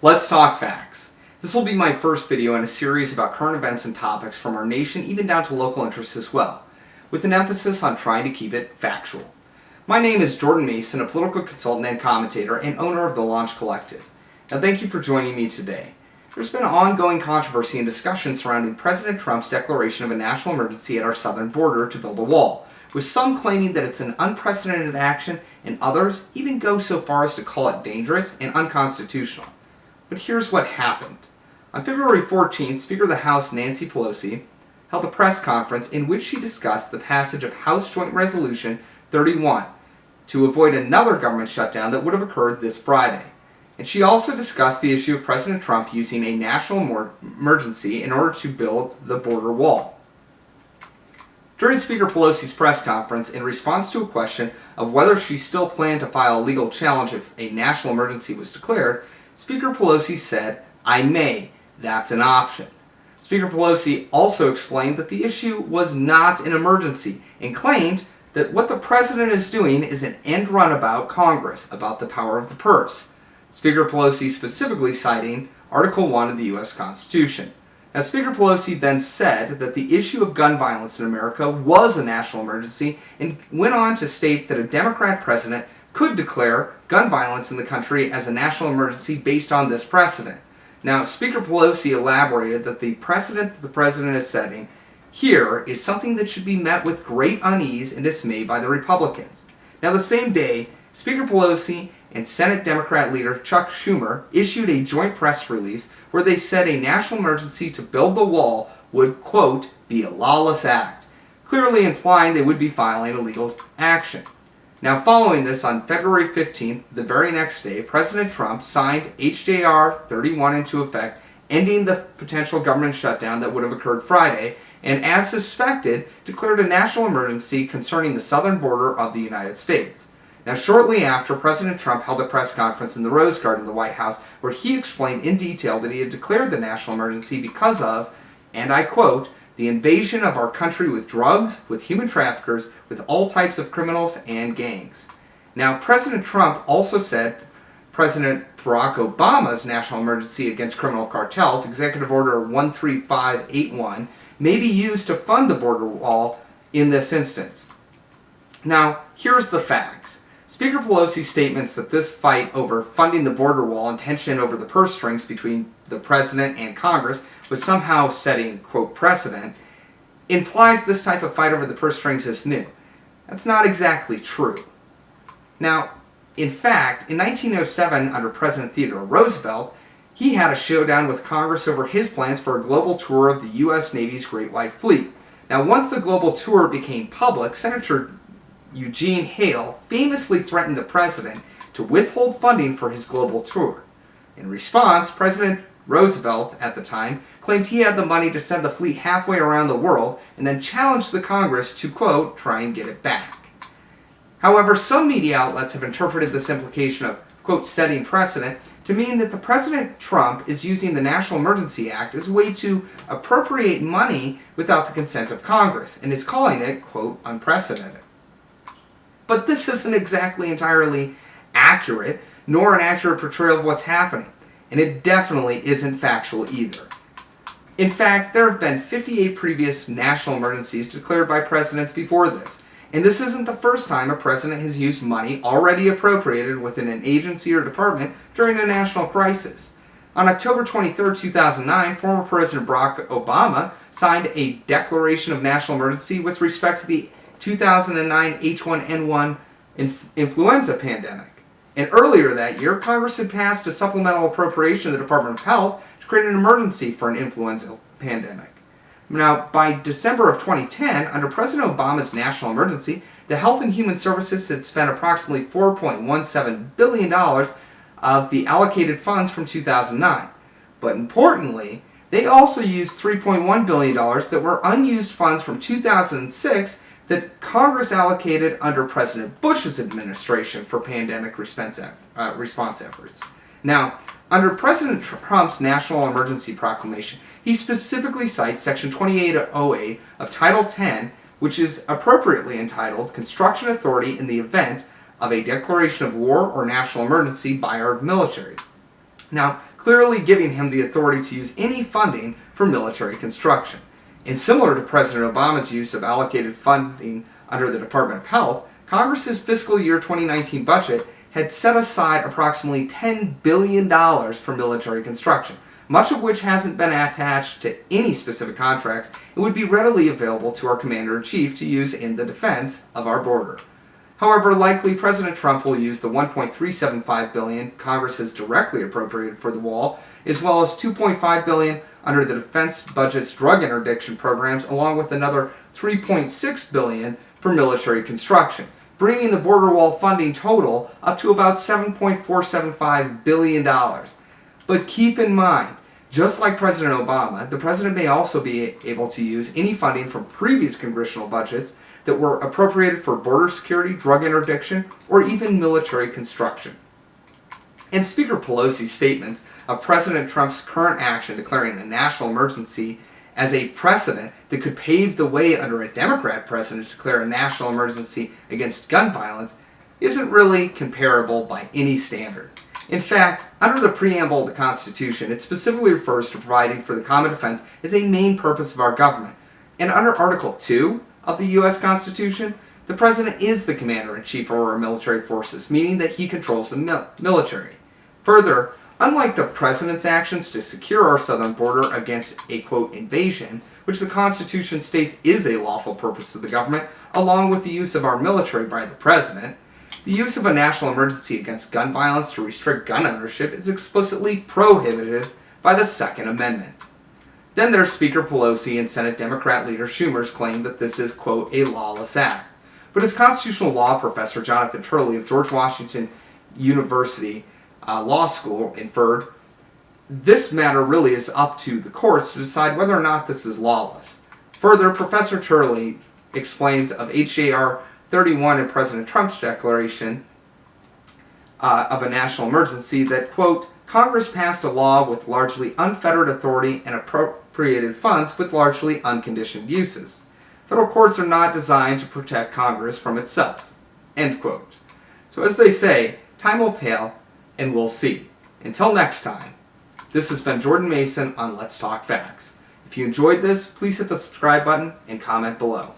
Let's talk facts. This will be my first video in a series about current events and topics from our nation, even down to local interests as well, with an emphasis on trying to keep it factual. My name is Jordan Mason, a political consultant and commentator and owner of The Launch Collective. Now thank you for joining me today. There's been ongoing controversy and discussion surrounding President Trump's declaration of a national emergency at our southern border to build a wall, with some claiming that it's an unprecedented action and others even go so far as to call it dangerous and unconstitutional. But here's what happened. On February 14th, Speaker of the House Nancy Pelosi held a press conference in which she discussed the passage of House Joint Resolution 31 to avoid another government shutdown that would have occurred this Friday. And she also discussed the issue of President Trump using a national emergency in order to build the border wall. During Speaker Pelosi's press conference, in response to a question of whether she still planned to file a legal challenge if a national emergency was declared, Speaker Pelosi said, "I may. That's an option." Speaker Pelosi also explained that the issue was not an emergency and claimed that what the president is doing is an end run about Congress, about the power of the purse. Speaker Pelosi specifically citing Article 1 of the U.S. Constitution. Now, Speaker Pelosi then said that the issue of gun violence in America was a national emergency and went on to state that a Democrat president could declare gun violence in the country as a national emergency based on this precedent. Now, Speaker Pelosi elaborated that the precedent that the president is setting here is something that should be met with great unease and dismay by the Republicans. Now, the same day, Speaker Pelosi and Senate Democrat leader Chuck Schumer issued a joint press release where they said a national emergency to build the wall would, quote, be a lawless act, clearly implying they would be filing a legal action. Now, following this, on February 15th, the very next day, President Trump signed H.J.R. 31 into effect, ending the potential government shutdown that would have occurred Friday, and as suspected, declared a national emergency concerning the southern border of the United States. Now, shortly after, President Trump held a press conference in the Rose Garden of the White House where he explained in detail that he had declared the national emergency because of, and I quote, the invasion of our country with drugs, with human traffickers, with all types of criminals and gangs. Now, President Trump also said President Barack Obama's national emergency against criminal cartels, Executive Order 13581, may be used to fund the border wall in this instance. Now, here's the facts. Speaker Pelosi's statements that this fight over funding the border wall and tension over the purse strings between the president and Congress was somehow setting, quote, precedent, implies this type of fight over the purse strings is new. That's not exactly true. Now, in fact, in 1907, under President Theodore Roosevelt, he had a showdown with Congress over his plans for a global tour of the U.S. Navy's Great White Fleet. Now, once the global tour became public, Senator Eugene Hale famously threatened the president to withhold funding for his global tour. In response, President Roosevelt, at the time, claimed he had the money to send the fleet halfway around the world and then challenged the Congress to, quote, try and get it back. However, some media outlets have interpreted this implication of, quote, setting precedent to mean that the President Trump is using the National Emergency Act as a way to appropriate money without the consent of Congress and is calling it, quote, unprecedented. But this isn't exactly entirely accurate, nor an accurate portrayal of what's happening. And it definitely isn't factual either. In fact, there have been 58 previous national emergencies declared by presidents before this. And this isn't the first time a president has used money already appropriated within an agency or department during a national crisis. On October 23, 2009, former President Barack Obama signed a declaration of national emergency with respect to the 2009 H1N1 influenza pandemic. And earlier that year, Congress had passed a supplemental appropriation of the Department of Health to create an emergency for an influenza pandemic. Now, by December of 2010, under President Obama's national emergency, the Health and Human Services had spent approximately $4.17 billion of the allocated funds from 2009. But importantly, they also used $3.1 billion that were unused funds from 2006 that Congress allocated under President Bush's administration for pandemic response efforts. Now, under President Trump's national emergency proclamation, he specifically cites Section 2808 of Title 10, which is appropriately entitled Construction Authority in the Event of a Declaration of War or National Emergency by Our Military. Now, clearly giving him the authority to use any funding for military construction. And similar to President Obama's use of allocated funding under the Department of Health, Congress's fiscal year 2019 budget had set aside approximately $10 billion for military construction, much of which hasn't been attached to any specific contracts and would be readily available to our Commander-in-Chief to use in the defense of our border. However, likely President Trump will use the $1.375 billion Congress has directly appropriated for the wall, as well as $2.5 billion under the defense budget's drug interdiction programs, along with another $3.6 billion for military construction, bringing the border wall funding total up to about $7.475 billion. But keep in mind, just like President Obama, the president may also be able to use any funding from previous congressional budgets that were appropriated for border security, drug interdiction, or even military construction. And Speaker Pelosi's statements of President Trump's current action declaring a national emergency as a precedent that could pave the way under a Democrat president to declare a national emergency against gun violence isn't really comparable by any standard. In fact, under the preamble of the Constitution, it specifically refers to providing for the common defense as a main purpose of our government. And under Article 2 of the U.S. Constitution, the President is the Commander-in-Chief of our military forces, meaning that he controls the military. Further, unlike the President's actions to secure our southern border against a, quote, invasion, which the Constitution states is a lawful purpose of the government, along with the use of our military by the President, the use of a national emergency against gun violence to restrict gun ownership is explicitly prohibited by the Second Amendment. Then there's Speaker Pelosi and Senate Democrat leader Schumer's claim that this is, quote, a lawless act. But as constitutional law professor Jonathan Turley of George Washington University Law School inferred, this matter really is up to the courts to decide whether or not this is lawless. Further, Professor Turley explains of H.J.R. 31 in President Trump's declaration of a national emergency that, quote, Congress passed a law with largely unfettered authority and appropriated funds with largely unconditioned uses. Federal courts are not designed to protect Congress from itself, end quote. So as they say, time will tell and we'll see. Until next time, this has been Jordan Mason on Let's Talk Facts. If you enjoyed this, please hit the subscribe button and comment below.